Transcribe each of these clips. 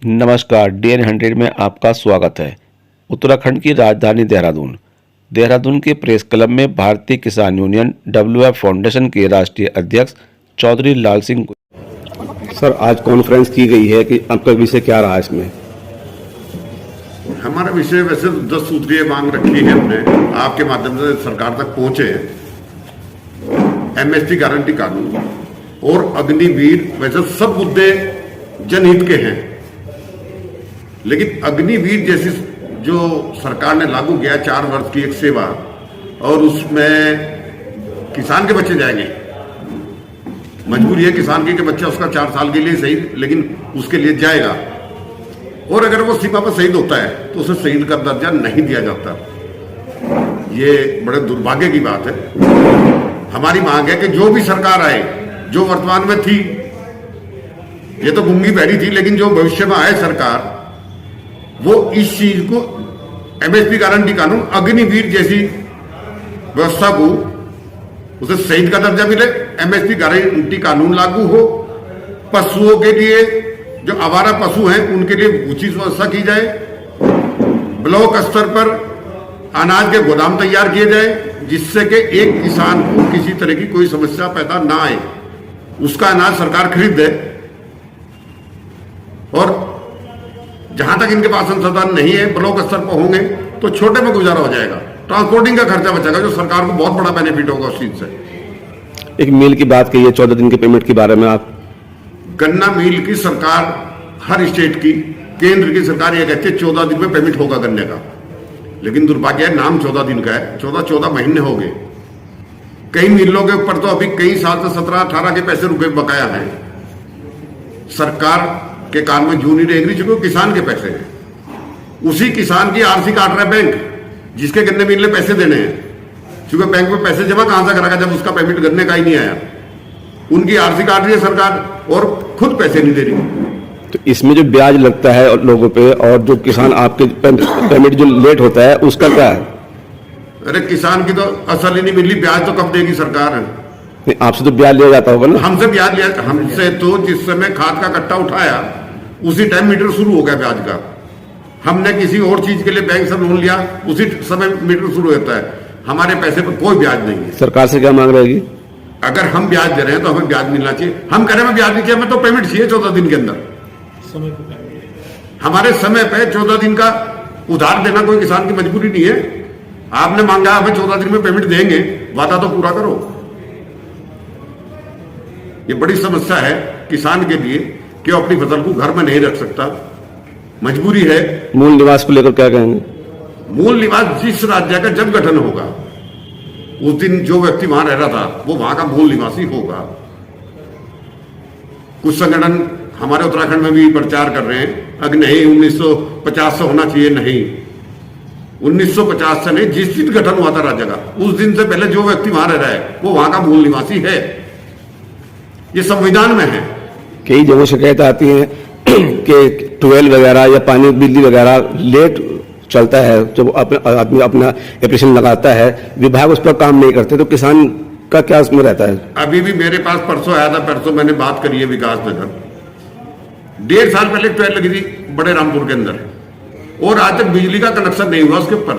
नमस्कार, DN100 में आपका स्वागत है। उत्तराखंड की राजधानी देहरादून के प्रेस क्लब में भारतीय किसान यूनियन WF फाउंडेशन के राष्ट्रीय अध्यक्ष चौधरी लाल सिंह। सर, आज कॉन्फ्रेंस की गई है कि आपका विषय क्या रहा इसमें? हमारा विषय वैसे 10 सूत्रीय मांग रखी है हमने, आपके माध्यम से सरकार तक पहुंचे हैं। MSP गारंटी कानून और अग्निवीर, वैसे सब मुद्दे जनहित के हैं, लेकिन अग्निवीर जैसी जो सरकार ने लागू किया 4 वर्ष की एक सेवा, और उसमें किसान के बच्चे जाएंगे। मजबूरी है किसान की कि बच्चा उसका 4 साल के लिए शहीद, लेकिन उसके लिए जाएगा, और अगर वो सीमा पर शहीद होता है तो उसे शहीद का दर्जा नहीं दिया जाता। ये बड़े दुर्भाग्य की बात है। हमारी मांग है कि जो भी सरकार आए, जो वर्तमान में थी, ये तो गूंगी बैठी थी, लेकिन जो भविष्य में आए सरकार, वो इस चीज को MSP गारंटी कानून, अग्निवीर जैसी व्यवस्था को, उसे शहीद का दर्जा मिले, MSP गारंटी कानून लागू हो, पशुओं के लिए, जो आवारा पशु हैं उनके लिए उचित व्यवस्था की जाए, ब्लॉक स्तर पर अनाज के गोदाम तैयार किए जाए, जिससे कि एक किसान को किसी तरह की कोई समस्या पैदा ना आए, उसका अनाज सरकार खरीद दे। और जहां तक इनके पास संसाधन नहीं है, ब्लॉक स्तर पर होंगे तो छोटे में गुजारा हो जाएगा, ट्रांसपोर्टिंग का खर्चा बचेगा, जो सरकार को बहुत बड़ा बेनिफिट होगा उस चीज से। एक मील की बात कही है, 14 दिन के पेमेंट के बारे में आप। गन्ना मिल की सरकार, हर स्टेट की, केंद्र की सरकार ये कहती है 14 दिन में पेमेंट होगा गन्ने का, लेकिन दुर्भाग्य है, नाम 14 दिन का है, 14 महीने हो गए। कई मिलों के ऊपर तो अभी कई साल से 17-18 के पैसे रुपए बकाया है। सरकार के कान में जूं नहीं रेंग रही, चूंकि किसान के पैसे हैं। उसी किसान की RC काट रहा है बैंक, जिसके गन्ने मिल ने पैसे देने हैं, क्योंकि बैंक में पैसे जमा कहां से कराएगा जब उसका पेमेंट गन्ने का ही नहीं आया। उनकी RC काट रही है सरकार और खुद पैसे नहीं दे रही। तो इसमें जो ब्याज लगता है और लोगों पे, और जो किसान आपके पेमेंट जो लेट होता है, उसका क्या है? अरे किसान की तो असल ही नहीं मिली, ब्याज तो कब देगी सरकार? आपसे तो ब्याज लिया जाता होगा ना? हमसे ब्याज लिया, हमसे तो जिस समय खाद का कट्टा उठाया उसी टाइम मीटर शुरू हो गया ब्याज का। हमने किसी और चीज के लिए बैंक से लोन लिया, उसी समय मीटर शुरू होता है। हमारे पैसे पर कोई ब्याज नहीं है। सरकार से क्या मांग रहेगी? अगर हम ब्याज दे रहे हैं तो हमें ब्याज मिलना चाहिए। हम कह रहे हैं ब्याज नहीं चाहिए, हमें तो पेमेंट चाहिए 14 दिन के अंदर। हमारे समय पे 14 दिन का उधार देना कोई किसान की मजबूरी नहीं है। आपने मांगा हमें 14 दिन में पेमेंट देंगे, वादा तो पूरा करो। ये बड़ी समस्या है किसान के लिए कि वो अपनी फसल को घर में नहीं रख सकता, मजबूरी है। मूल निवास को लेकर क्या कहेंगे? मूल निवास जिस राज्य का जब गठन होगा, उस दिन जो व्यक्ति वहां रह रहा था वो वहां का मूल निवासी होगा। कुछ संगठन हमारे उत्तराखंड में भी प्रचार कर रहे हैं अगर नहीं 1950 से होना चाहिए। नहीं, 1950 से नहीं, जिस दिन गठन हुआ था राज्य का, उस दिन से पहले जो व्यक्ति वहां रह रहा है वो वहां का मूल निवासी है। ये संविधान में है। कई जगहों शिकायत आती है कि ट्यूबवेल वगैरह या पानी बिजली वगैरह लेट चलता है, जब आदमी अपना एप्लीकेशन लगाता है, विभाग उस पर काम नहीं करते, तो किसान का क्या उसमें रहता है? अभी भी मेरे पास परसों आया था, परसों मैंने बात करी है विकास नगर, 1.5 साल पहले ट्यूबवेल लगी थी बड़े रामपुर के अंदर, और आज तक बिजली का कनेक्शन नहीं हुआ उसके ऊपर।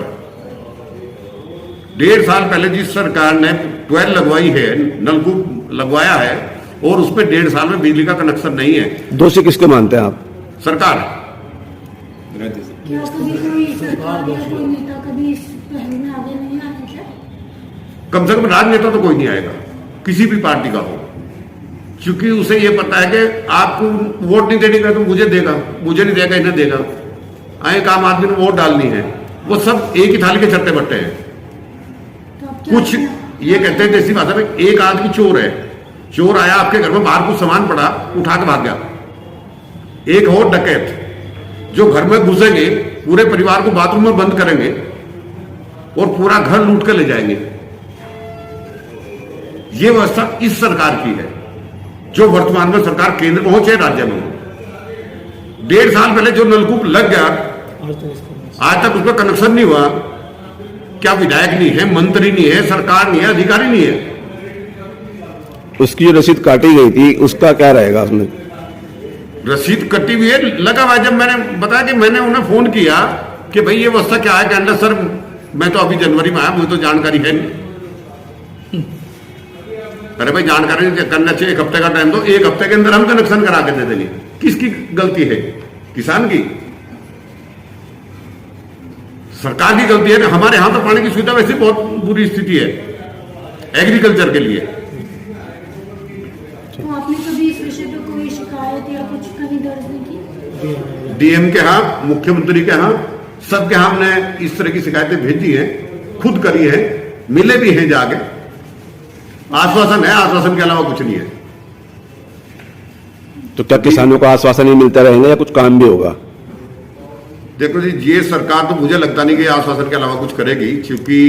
1.5 साल पहले जिस सरकार ने ट्यूबवेल लगवाई है, नलकूप लगवाया है, और उसमें 1.5 साल में बिजली का कनेक्शन नहीं है। दोषी किसको मानते हैं आप? सरकार। कम से कम राजनेता तो कोई नहीं आएगा, किसी भी पार्टी का हो, क्योंकि उसे ये पता है कि आपको वोट नहीं देने का तो मुझे देगा, मुझे नहीं देगा इन्हें देगा। एक आम आदमी ने वोट डालनी है, वो सब एक ही थाली के छट्टे बट्टे हैं। कुछ ये कहते हैं देसी भाषा में, एक आदमी चोर है, चोर आया आपके घर में, बाहर कुछ सामान पड़ा, उठा के भाग गया। एक और डकैत जो घर में घुसेंगे, पूरे परिवार को बाथरूम में बंद करेंगे और पूरा घर लूट कर ले जाएंगे। ये व्यवस्था इस सरकार की है, जो वर्तमान में सरकार केंद्र में हो चाहे राज्य में हो। 1.5 साल पहले जो नलकूप लग गया, आज तक उसमें कनेक्शन नहीं हुआ। क्या विधायक नहीं है, मंत्री नहीं है, सरकार नहीं है, अधिकारी नहीं है? उसकी जो रसीद काटी गई थी उसका क्या रहेगा उसमें? रसीद कटी हुई है, लगा हुआ है। जब मैंने बताया कि मैंने उन्हें फोन किया कि भाई ये व्यवस्था क्या है, कहने सर मैं तो अभी जनवरी में आया, मुझे तो जानकारी है नहीं। अरे भाई जानकारी करना चाहिए, एक हफ्ते का टाइम दो, एक हफ्ते के अंदर हम कनेक्शन करा के दे देंगे। किसकी गलती है? किसान की? सरकार की गलती है ना। हमारे यहां तो पानी की सुविधा वैसे बहुत बुरी स्थिति है एग्रीकल्चर के लिए। तो आपने कभी इस विषय पे कोई शिकायत या कुछ कहीं दर्ज नहीं की? डीएम के यहाँ, मुख्यमंत्री के यहाँ, सबके यहाँ हमने इस तरह की शिकायतें भेजी हैं, खुद करी है, मिले भी हैं जाके। आश्वासन है, आश्वासन के अलावा कुछ नहीं है। तो क्या किसानों को आश्वासन ही मिलता रहेगा या कुछ काम भी होगा? देखो जी, ये सरकार तो मुझे लगता नहीं कि आश्वासन के अलावा कुछ करेगी, क्योंकि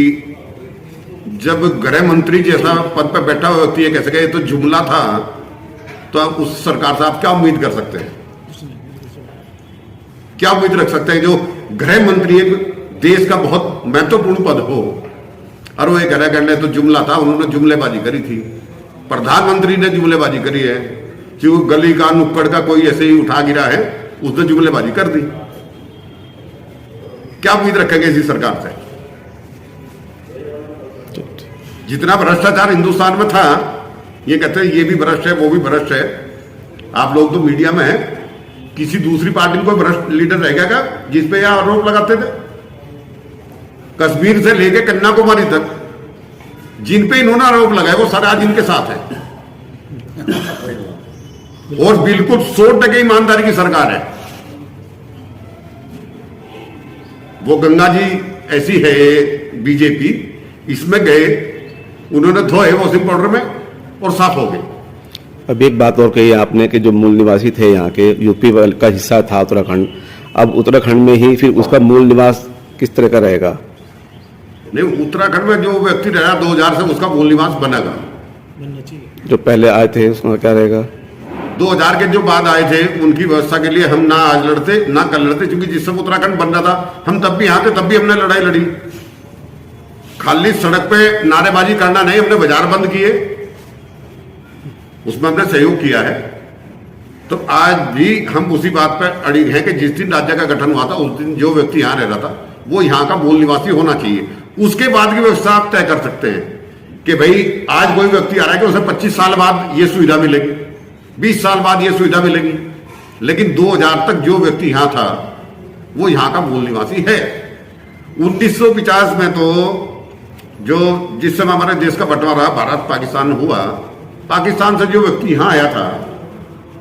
जब गृह मंत्री जैसा पद पर बैठा हुआ व्यक्ति कह सके तो जुमला था, तो आप उस सरकार से आप क्या उम्मीद कर सकते हैं? क्या उम्मीद रख सकते हैं? जो गृह मंत्री एक देश का बहुत महत्वपूर्ण पद हो और वो गृह करने तो जुमला था, उन्होंने जुमलेबाजी करी थी। प्रधानमंत्री ने जुमलेबाजी करी है, जो गली का नुक्कड़ का कोई ऐसे ही उठा गिरा है, उसने जुमलेबाजी कर दी। क्या उम्मीद रखेंगे इसी सरकार से? जितना भ्रष्टाचार हिंदुस्तान में था, ये कहते हैं ये भी भ्रष्ट है, वो भी भ्रष्ट है। आप लोग तो मीडिया में है, किसी दूसरी पार्टी में कोई भ्रष्ट लीडर रहेगा क्या जिसपे यह आरोप लगाते थे? कश्मीर से लेके कन्याकुमारी तक जिन पे इन्होंने आरोप लगाए वो सारे आज इनके साथ है, और बिल्कुल 100% ईमानदारी की सरकार है। वो गंगा जी ऐसी है बीजेपी, इसमें गए, उन्होंने धोए वॉशिंग पाउडर में और साफ हो गए। अब एक बात और कही आपने कि जो मूल निवासी थे यहाँ के, यूपी का हिस्सा था उत्तराखंड, अब उत्तराखंड में ही फिर उसका मूल निवास किस तरह का रहेगा? नहीं, उत्तराखंड में जो व्यक्ति रहा 2000 से उसका मूल निवास बनेगा। जो पहले आए थे उसका क्या रहेगा? 2000 के जो बाद आए थे उनकी व्यवस्था के लिए हम ना आज लड़ते ना कल लड़ते, क्योंकि जिस समय उत्तराखंड बन रहा था हम तब भी यहाँ थे, तब भी हमने लड़ाई लड़ी। खाली सड़क पे नारेबाजी करना नहीं, हमने बाजार बंद किए, उसमें हमने सहयोग किया है। तो आज भी हम उसी बात पर अड़िग हैं कि जिस दिन राज्य का गठन हुआ था उस दिन जो व्यक्ति यहाँ रह रहा था वो यहाँ का मूल निवासी होना चाहिए। उसके बाद की व्यवस्था आप तय कर सकते हैं कि भाई आज कोई व्यक्ति आ रहा है कि उसे 25 साल बाद ये सुविधा मिलेगी, 20 साल बाद ये सुविधा मिलेगी, लेकिन 2000 तक जो व्यक्ति यहां था वो यहां का मूल निवासी है। 1950 में तो जो जिस समय हमारे देश का बंटवारा भारत पाकिस्तान हुआ, पाकिस्तान से जो व्यक्ति यहां आया था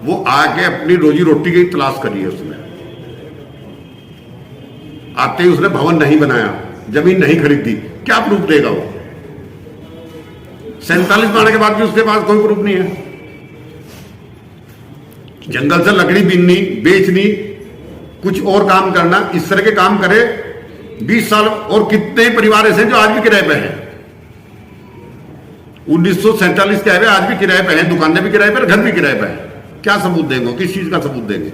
वो आके अपनी रोजी रोटी की तलाश करी है। उसने आते ही उसने भवन नहीं बनाया, जमीन नहीं खरीदी, क्या प्रूफ देगा वो? 47 आने के बाद भी उसके पास कोई प्रूफ नहीं है। जंगल से लकड़ी बीननी, बेचनी, कुछ और काम करना, इस तरह के काम करे 20 साल। और कितने परिवार ऐसे जो आज भी किराए पे हैं? 1947 के आए आज भी किराए पे हैं, दुकानें भी किराए पे, घर भी किराए पे है। क्या सबूत देंगे? किस चीज का सबूत देंगे?